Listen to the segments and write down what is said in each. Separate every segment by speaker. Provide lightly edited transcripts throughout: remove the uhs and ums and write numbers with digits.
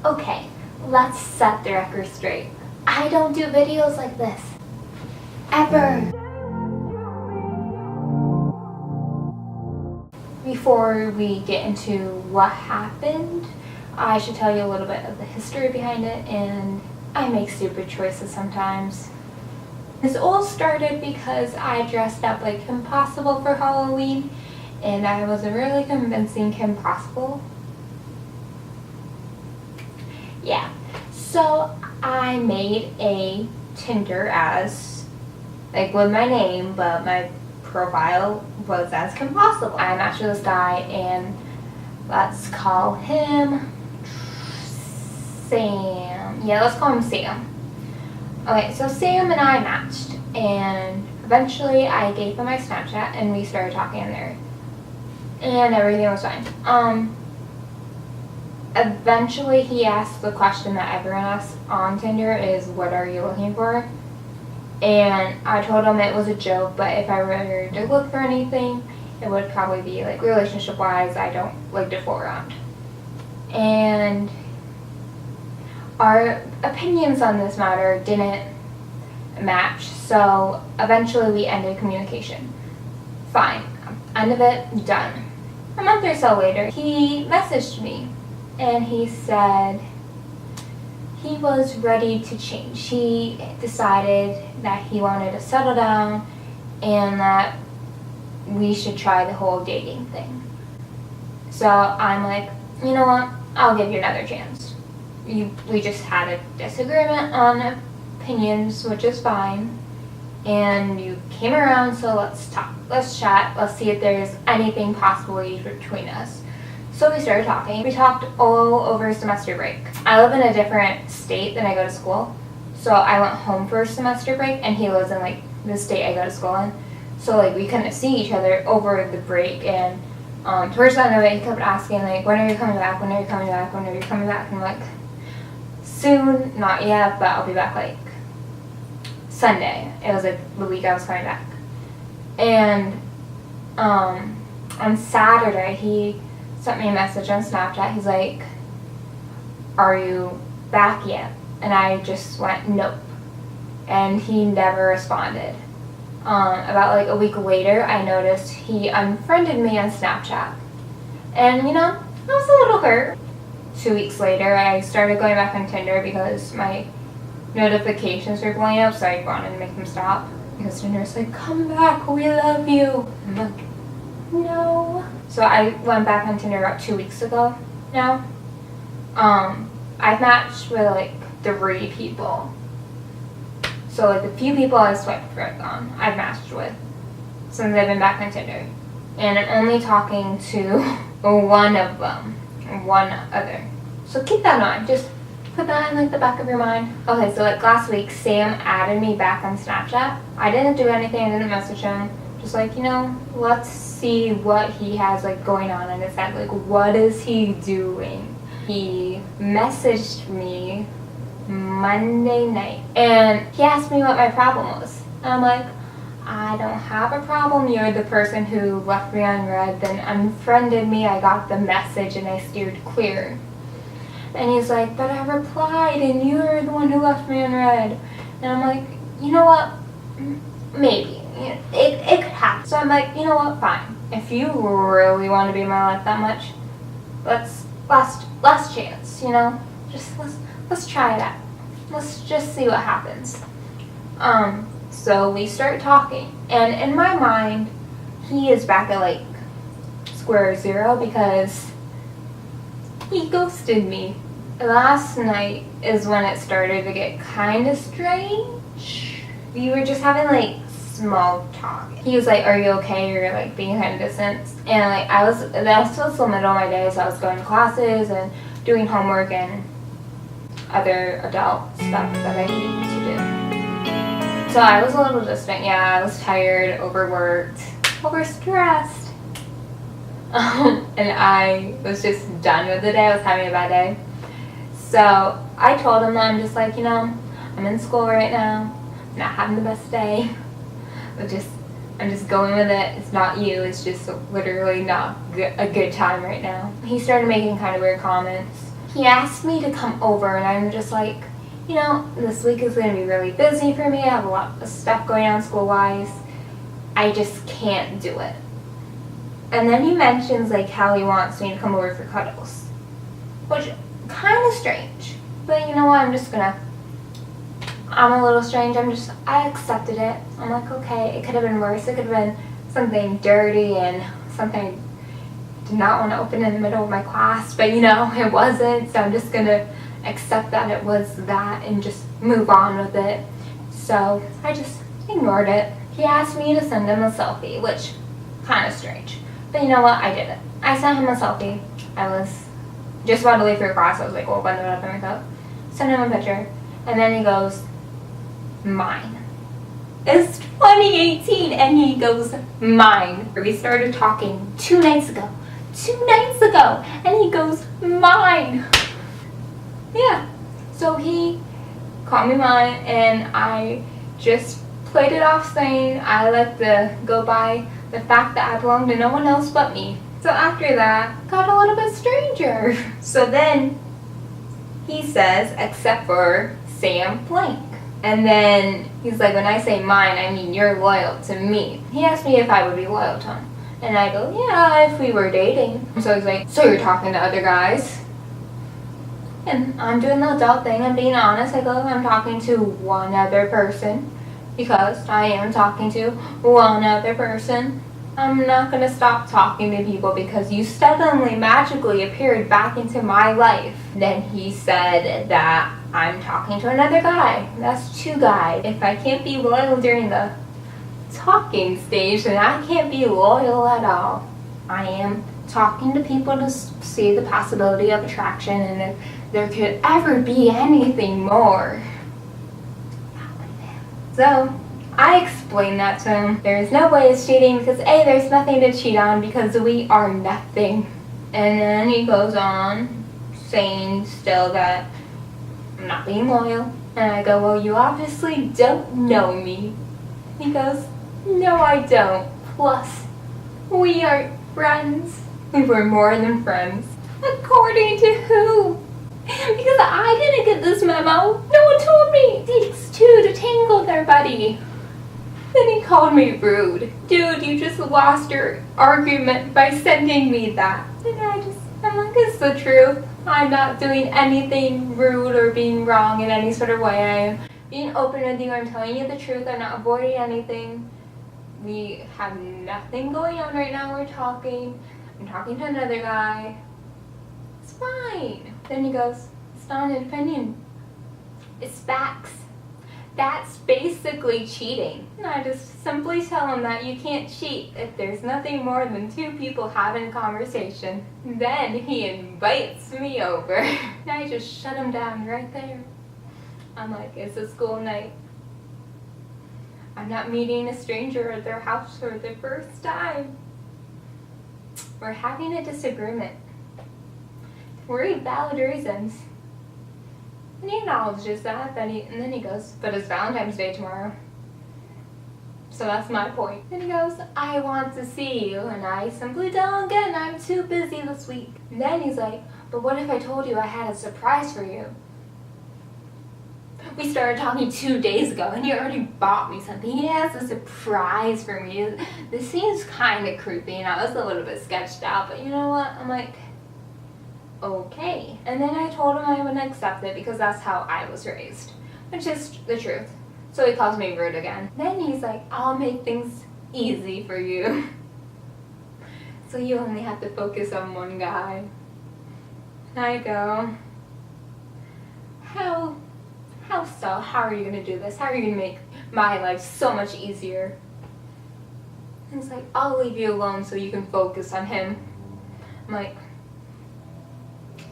Speaker 1: Okay, let's set the record straight. I don't do videos like this. Ever. Before we get into what happened, I should tell you a little bit of the history behind it, and I make stupid choices sometimes. This all started because I dressed up like Kim Possible for Halloween, and I was a really convincing Kim Possible. Yeah, so I made a Tinder as, like, with my name, but my profile was as Kim Possible. I matched with this guy, and let's call him Sam. Yeah, let's call him Sam. Okay, so Sam and I matched, and eventually I gave him my Snapchat, and we started talking there, and everything was fine. Eventually he asked the question that everyone asks on Tinder is, what are you looking for? And I told him it was a joke, but if I were to look for anything, it would probably be like relationship-wise. I don't like to fool around. And our opinions on this matter didn't match, so eventually we ended communication. Fine. End of it, done. A month or so later, he messaged me, and he said he was ready to change. He decided that he wanted to settle down and that we should try the whole dating thing. So I'm like, you know what? I'll give you another chance. We just had a disagreement on opinions, which is fine. And you came around, so let's talk. Let's chat. Let's see if there's anything possibly between us. So we started talking. We talked all over semester break. I live in a different state than I go to school. So I went home for semester break, and he lives in like the state I go to school in. So like we couldn't see each other over the break, and towards the end of it, he kept asking like, when are you coming back? When are you coming back? When are you coming back? And I'm like, soon, not yet, but I'll be back like Sunday. It was like the week I was coming back. And on Saturday, he sent me a message on Snapchat. He's like, are you back yet? And I just went, nope. And he never responded. About like a week later, I noticed he unfriended me on Snapchat. And you know, I was a little hurt. 2 weeks later, I started going back on Tinder because my notifications were blowing up, so I wanted to make them stop. Because Tinder's like, come back, we love you. I'm like, no. So I went back on Tinder about 2 weeks ago now. I've matched with like 3 people. So like the few people I swiped right on, I've matched with since I've been back on Tinder. And I'm only talking to one of them, one other. So keep that in mind. Just put that in like the back of your mind. Okay, so like last week, Sam added me back on Snapchat. I didn't do anything. I didn't message him. Just like, you know, let's see what he has like going on in his head. Like, what is he doing? He messaged me Monday night, and he asked me what my problem was. And I'm like, I don't have a problem. You're the person who left me on red, then unfriended me. I got the message and I steered clear. And he's like, but I replied and you're the one who left me on red. And I'm like, you know what? Maybe. It could happen. So I'm like, you know what? Fine. If you really want to be in my life that much, let's last chance, you know? Just let's try it out. Let's just see what happens. So we start talking, and in my mind, he is back at like square zero because he ghosted me. Last night is when it started to get kind of strange. We were just having like small talk. He was like, are you okay? You're like being kind of distant. And like that was the middle of my day, so I was going to classes and doing homework and other adult stuff that I need to do. So I was a little distant. Yeah, I was tired, overworked, overstressed. And I was just done with the day. I was having a bad day. So I told him that I'm just like, you know, I'm in school right now. I'm not having the best day. I'm just going with it. It's not you. It's just literally not a good time right now. He started making kind of weird comments. he asked me to come over, and I'm just like, you know, this week is going to be really busy for me. I have a lot of stuff going on school-wise. I just can't do it. And then he mentions like how he wants me to come over for cuddles, which kind of strange. But you know what? I'm a little strange. I accepted it. I'm like, okay, it could have been worse. It could have been something dirty and something I did not want to open in the middle of my class. But you know, it wasn't. So I'm just going to accept that it was that and just move on with it. So I just ignored it. He asked me to send him a selfie, which kind of strange. But you know what? I did it. I sent him a selfie. I was just about to leave for class. I was like, well, bundle up and wake up. Sent him a picture. And then he goes, mine. It's 2018 and he goes, mine. We started talking 2 nights ago. 2 nights ago. And he goes, mine. Yeah. So he called me mine and I just played it off saying I like to go by the fact that I belong to no one else but me. So after that, got a little bit stranger. So then he says, except for Sam blank. And then he's like, when I say mine, I mean you're loyal to me. He asked me if I would be loyal to him. And I go, yeah, if we were dating. So he's like, so you're talking to other guys? And I'm doing the adult thing. I'm being honest. I go, I'm talking to one other person. Because I am talking to one other person. I'm not going to stop talking to people because you suddenly magically appeared back into my life. Then he said that I'm talking to another guy. That's 2 guys. If I can't be loyal during the talking stage, then I can't be loyal at all. I am talking to people to see the possibility of attraction and if there could ever be anything more. So I explained that to him. There is no way it's cheating because A, there's nothing to cheat on because we are nothing. And then he goes on saying still that I'm not being loyal. And I go, well, you obviously don't know me. He goes, no, I don't. Plus, we aren't friends. We were more than friends. According to who? Because I didn't get this memo. No one told me. It takes 2 to tangle there, buddy. Then he called me rude. Dude, you just lost your argument by sending me that. And I'm like, it's the truth. I'm not doing anything rude or being wrong in any sort of way. I am being open with you. I'm telling you the truth. I'm not avoiding anything. We have nothing going on right now. We're talking. I'm talking to another guy. It's fine. Then he goes, it's not an opinion. It's facts. That's basically cheating. And I just simply tell him that you can't cheat if there's nothing more than 2 people having a conversation. Then he invites me over. And I just shut him down right there. I'm like, it's a school night. I'm not meeting a stranger at their house for the first time. We're having a disagreement. For valid reasons. And he acknowledges that, and then he goes, but it's Valentine's Day tomorrow. So that's my point. And he goes, I want to see you, and I simply tell him again, I'm too busy this week. And then he's like, but what if I told you I had a surprise for you? We started talking 2 days ago, and you already bought me something. He has a surprise for me. This seems kind of creepy, and I was a little bit sketched out, but you know what? I'm like, okay. And then I told him I wouldn't accept it because that's how I was raised, which is the truth. So he calls me rude again. Then he's like, I'll make things easy for you. So you only have to focus on one guy. And I go, how so? How are you going to do this? How are you going to make my life so much easier? And he's like, I'll leave you alone so you can focus on him. I'm like,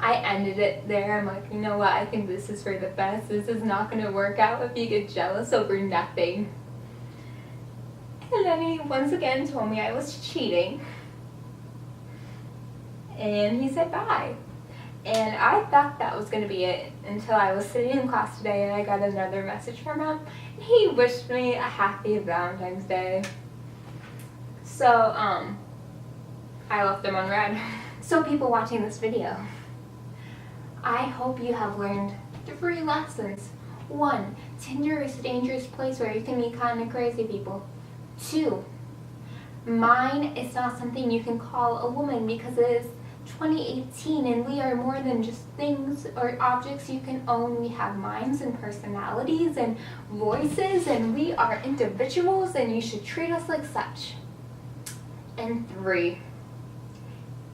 Speaker 1: I ended it there. I'm like, you know what? I think this is for the best. This is not going to work out if you get jealous over nothing. And then he once again told me I was cheating. And he said bye. And I thought that was going to be it until I was sitting in class today and I got another message from him. And he wished me a happy Valentine's Day. So, I left him on red. So people watching this video, I hope you have learned 3 lessons. 1, Tinder is a dangerous place where you can meet kind of crazy people. 2, mine is not something you can call a woman because it is 2018 and we are more than just things or objects you can own. We have minds and personalities and voices, and we are individuals, and you should treat us like such. And 3,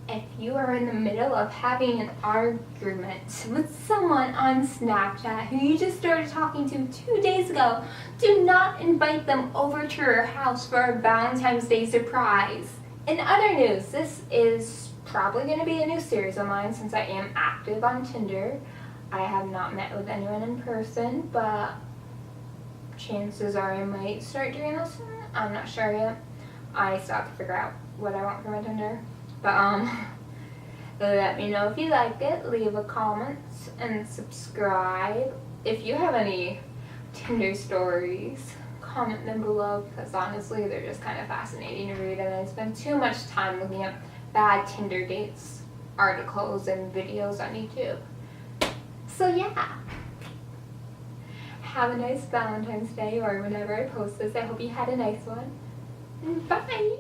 Speaker 1: if you are in the middle of having an argument with someone on Snapchat who you just started talking to 2 days ago, do not invite them over to your house for a Valentine's Day surprise. In other news, this is probably going to be a new series of mine since I am active on Tinder. I have not met with anyone in person, but chances are I might start doing this. I'm not sure yet. I still have to figure out what I want for my Tinder. But let me know if you like it, leave a comment, and subscribe. If you have any Tinder stories, comment them below, because honestly they're just kind of fascinating to read, and I spend too much time looking up bad Tinder dates, articles, and videos on YouTube. So yeah, have a nice Valentine's Day, or whenever I post this. I hope you had a nice one. Bye!